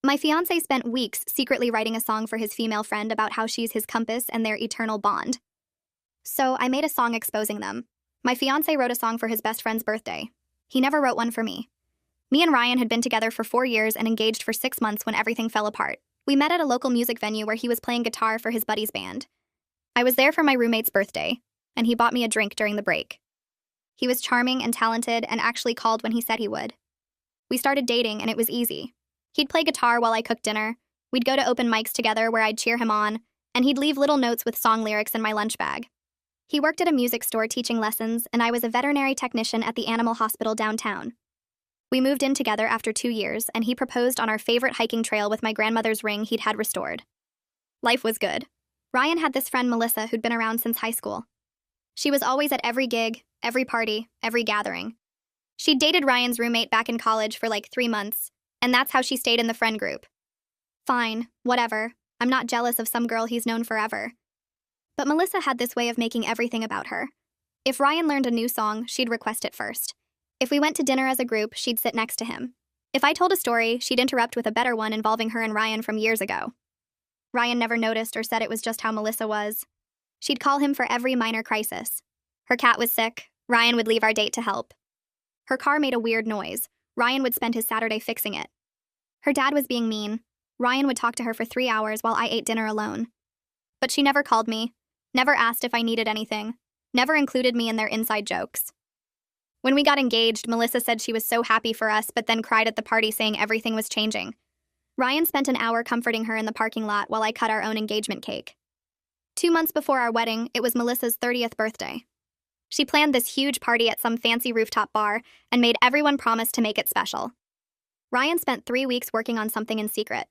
My fiancé spent weeks secretly writing a song for his female friend about how she's his compass and their eternal bond. So I made a song exposing them. My fiancé wrote a song for his best friend's birthday. He never wrote one for me. Me and Ryan had been together for 4 years and engaged for 6 months when everything fell apart. We met at a local music venue where he was playing guitar for his buddy's band. I was there for my roommate's birthday, and he bought me a drink during the break. He was charming and talented and actually called when he said he would. We started dating, and it was easy. He'd play guitar while I cooked dinner. We'd go to open mics together where I'd cheer him on, and he'd leave little notes with song lyrics in my lunch bag. He worked at a music store teaching lessons, and I was a veterinary technician at the animal hospital downtown. We moved in together after 2 years, and he proposed on our favorite hiking trail with my grandmother's ring he'd had restored. Life was good. Ryan had this friend Melissa who'd been around since high school. She was always at every gig, every party, every gathering. She'd dated Ryan's roommate back in college for like 3 months, and that's how she stayed in the friend group. Fine, whatever. I'm not jealous of some girl he's known forever. But Melissa had this way of making everything about her. If Ryan learned a new song, she'd request it first. If we went to dinner as a group, she'd sit next to him. If I told a story, she'd interrupt with a better one involving her and Ryan from years ago. Ryan never noticed or said it was just how Melissa was. She'd call him for every minor crisis. Her cat was sick. Ryan would leave our date to help. Her car made a weird noise. Ryan would spend his Saturday fixing it. Her dad was being mean. Ryan would talk to her for 3 hours while I ate dinner alone. But she never called me, never asked if I needed anything, never included me in their inside jokes. When we got engaged, Melissa said she was so happy for us, but then cried at the party saying everything was changing. Ryan spent an hour comforting her in the parking lot while I cut our own engagement cake. 2 months before our wedding, it was Melissa's 30th birthday. She planned this huge party at some fancy rooftop bar and made everyone promise to make it special. Ryan spent 3 weeks working on something in secret.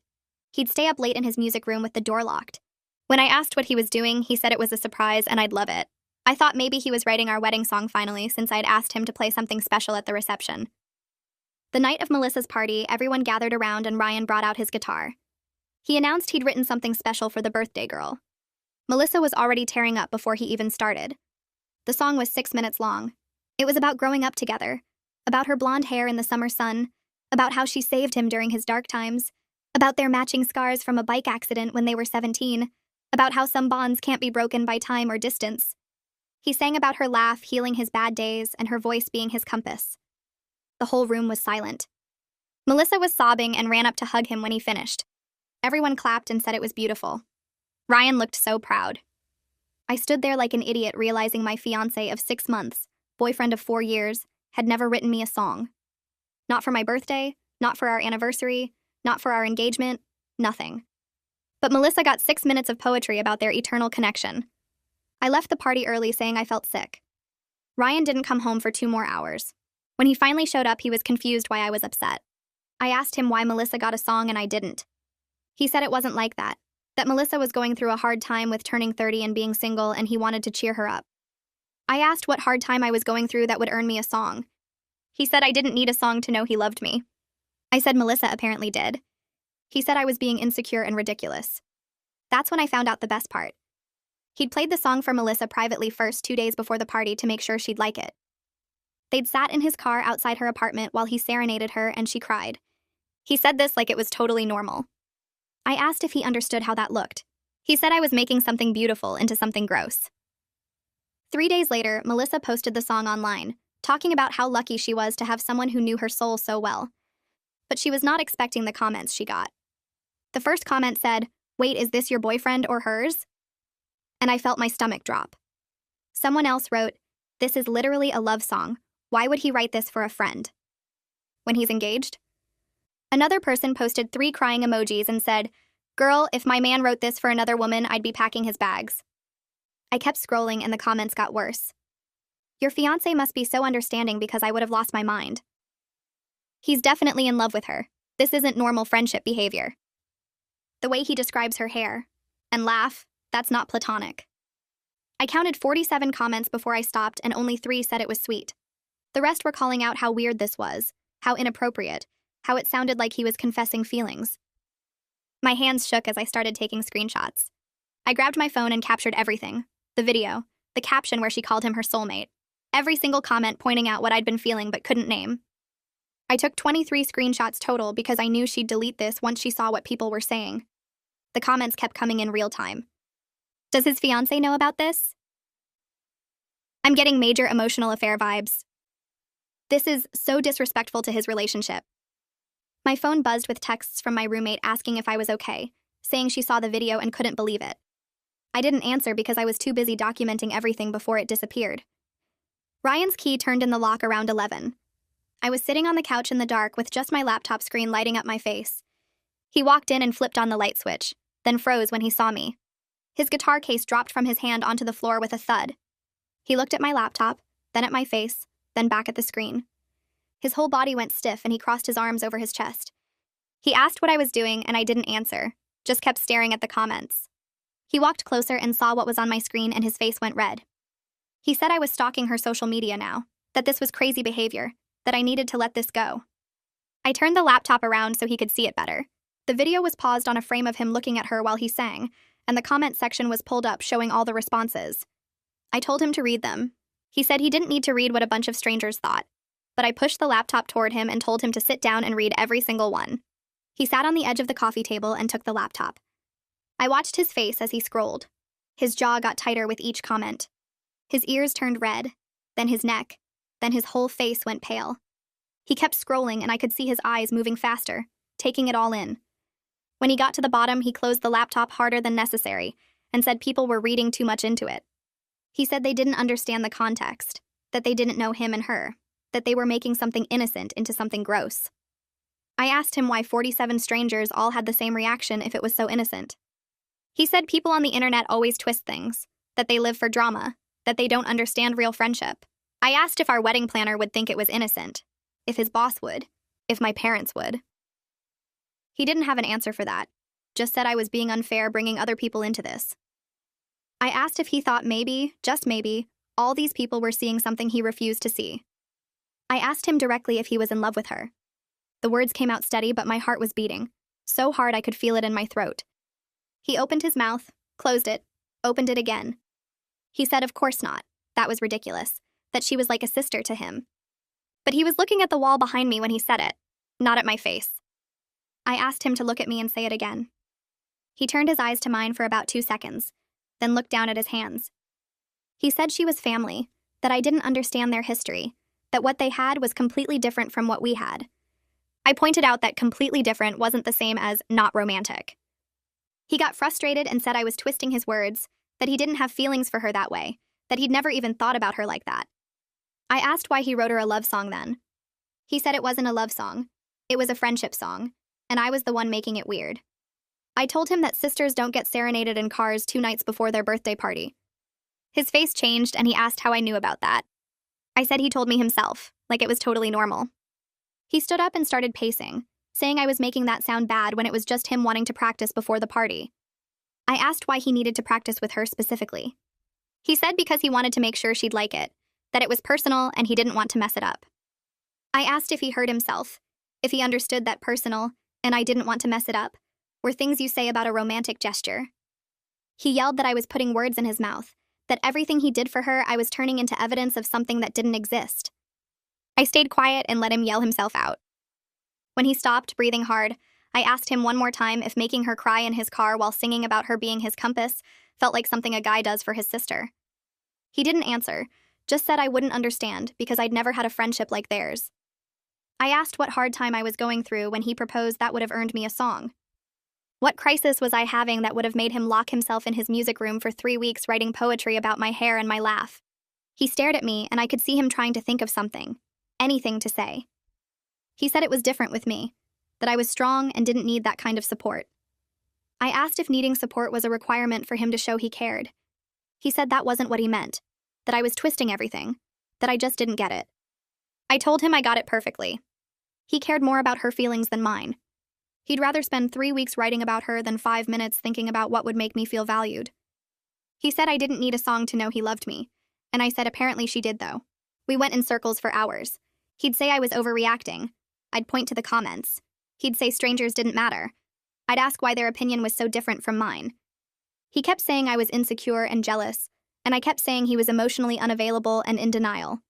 He'd stay up late in his music room with the door locked. When I asked what he was doing, he said it was a surprise and I'd love it. I thought maybe he was writing our wedding song finally, since I'd asked him to play something special at the reception. The night of Melissa's party, everyone gathered around and Ryan brought out his guitar. He announced he'd written something special for the birthday girl. Melissa was already tearing up before he even started. The song was 6 minutes long. It was about growing up together, about her blonde hair in the summer sun, about how she saved him during his dark times, about their matching scars from a bike accident when they were 17, about how some bonds can't be broken by time or distance. He sang about her laugh healing his bad days and her voice being his compass. The whole room was silent. Melissa was sobbing and ran up to hug him when he finished. Everyone clapped and said it was beautiful. Ryan looked so proud. I stood there like an idiot, realizing my fiancé of 6 months, boyfriend of 4 years, had never written me a song. Not for my birthday, not for our anniversary, not for our engagement, nothing. But Melissa got 6 minutes of poetry about their eternal connection. I left the party early saying I felt sick. Ryan didn't come home for 2 more hours. When he finally showed up, he was confused why I was upset. I asked him why Melissa got a song and I didn't. He said it wasn't like that Melissa was going through a hard time with turning 30 and being single, and he wanted to cheer her up. I asked what hard time I was going through that would earn me a song. He said I didn't need a song to know he loved me. I said Melissa apparently did. He said I was being insecure and ridiculous. That's when I found out the best part. He'd played the song for Melissa privately first 2 days before the party to make sure she'd like it. They'd sat in his car outside her apartment while he serenaded her and she cried. He said this like it was totally normal. I asked if he understood how that looked. He said I was making something beautiful into something gross. 3 days later, Melissa posted the song online, talking about how lucky she was to have someone who knew her soul so well. But she was not expecting the comments she got. The first comment said, "Wait, is this your boyfriend or hers?" And I felt my stomach drop. Someone else wrote, "This is literally a love song. Why would he write this for a friend? When he's engaged?" Another person posted 3 crying emojis and said, "Girl, if my man wrote this for another woman, I'd be packing his bags." I kept scrolling and the comments got worse. "Your fiancé must be so understanding because I would have lost my mind. He's definitely in love with her. This isn't normal friendship behavior. The way he describes her hair and laugh, that's not platonic." I counted 47 comments before I stopped and only 3 said it was sweet. The rest were calling out how weird this was, how inappropriate, how it sounded like he was confessing feelings. My hands shook as I started taking screenshots. I grabbed my phone and captured everything. The video, the caption where she called him her soulmate, every single comment pointing out what I'd been feeling but couldn't name. I took 23 screenshots total because I knew she'd delete this once she saw what people were saying. The comments kept coming in real time. Does his fiancé know about this? I'm getting major emotional affair vibes. This is so disrespectful to his relationship. My phone buzzed with texts from my roommate asking if I was okay, saying she saw the video and couldn't believe it. I didn't answer because I was too busy documenting everything before it disappeared. Ryan's key turned in the lock around 11. I was sitting on the couch in the dark with just my laptop screen lighting up my face. He walked in and flipped on the light switch, then froze when he saw me. His guitar case dropped from his hand onto the floor with a thud. He looked at my laptop, then at my face, then back at the screen. His whole body went stiff and he crossed his arms over his chest. He asked what I was doing and I didn't answer, just kept staring at the comments. He walked closer and saw what was on my screen and his face went red. He said I was stalking her social media now, that this was crazy behavior, that I needed to let this go. I turned the laptop around so he could see it better. The video was paused on a frame of him looking at her while he sang, and the comment section was pulled up showing all the responses. I told him to read them. He said he didn't need to read what a bunch of strangers thought, but I pushed the laptop toward him and told him to sit down and read every single one. He sat on the edge of the coffee table and took the laptop. I watched his face as he scrolled. His jaw got tighter with each comment. His ears turned red, then his neck, then his whole face went pale. He kept scrolling and I could see his eyes moving faster, taking it all in. When he got to the bottom, he closed the laptop harder than necessary and said people were reading too much into it. He said they didn't understand the context, that they didn't know him and her, that they were making something innocent into something gross. I asked him why 47 strangers all had the same reaction if it was so innocent. He said people on the internet always twist things, that they live for drama, that they don't understand real friendship. I asked if our wedding planner would think it was innocent, if his boss would, if my parents would. He didn't have an answer for that, just said I was being unfair bringing other people into this. I asked if he thought maybe, just maybe, all these people were seeing something he refused to see. I asked him directly if he was in love with her. The words came out steady, but my heart was beating, so hard I could feel it in my throat. He opened his mouth, closed it, opened it again. He said of course not, that was ridiculous, that she was like a sister to him. But he was looking at the wall behind me when he said it, not at my face. I asked him to look at me and say it again. He turned his eyes to mine for about 2 seconds, then looked down at his hands. He said she was family, that I didn't understand their history, that what they had was completely different from what we had. I pointed out that completely different wasn't the same as not romantic. He got frustrated and said I was twisting his words, that he didn't have feelings for her that way, that he'd never even thought about her like that. I asked why he wrote her a love song then. He said it wasn't a love song, it was a friendship song, and I was the one making it weird. I told him that sisters don't get serenaded in cars 2 nights before their birthday party. His face changed and he asked how I knew about that. I said he told me himself, like it was totally normal. He stood up and started pacing, saying I was making that sound bad when it was just him wanting to practice before the party. I asked why he needed to practice with her specifically. He said because he wanted to make sure she'd like it, that it was personal and he didn't want to mess it up. I asked if he heard himself, if he understood that personal, and I didn't want to mess it up, were things you say about a romantic gesture. He yelled that I was putting words in his mouth, that everything he did for her I was turning into evidence of something that didn't exist. I stayed quiet and let him yell himself out. When he stopped, breathing hard, I asked him one more time if making her cry in his car while singing about her being his compass felt like something a guy does for his sister. He didn't answer, just said I wouldn't understand because I'd never had a friendship like theirs. I asked what hard time I was going through when he proposed that would have earned me a song. What crisis was I having that would have made him lock himself in his music room for 3 weeks writing poetry about my hair and my laugh? He stared at me and I could see him trying to think of something, anything to say. He said it was different with me, that I was strong and didn't need that kind of support. I asked if needing support was a requirement for him to show he cared. He said that wasn't what he meant, that I was twisting everything, that I just didn't get it. I told him I got it perfectly. He cared more about her feelings than mine. He'd rather spend 3 weeks writing about her than 5 minutes thinking about what would make me feel valued. He said I didn't need a song to know he loved me, and I said apparently she did though. We went in circles for hours. He'd say I was overreacting. I'd point to the comments. He'd say strangers didn't matter. I'd ask why their opinion was so different from mine. He kept saying I was insecure and jealous, and I kept saying he was emotionally unavailable and in denial.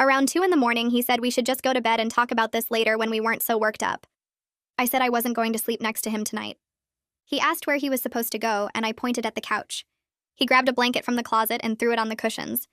Around 2 in the morning, he said we should just go to bed and talk about this later when we weren't so worked up. I said I wasn't going to sleep next to him tonight. He asked where he was supposed to go, and I pointed at the couch. He grabbed a blanket from the closet and threw it on the cushions.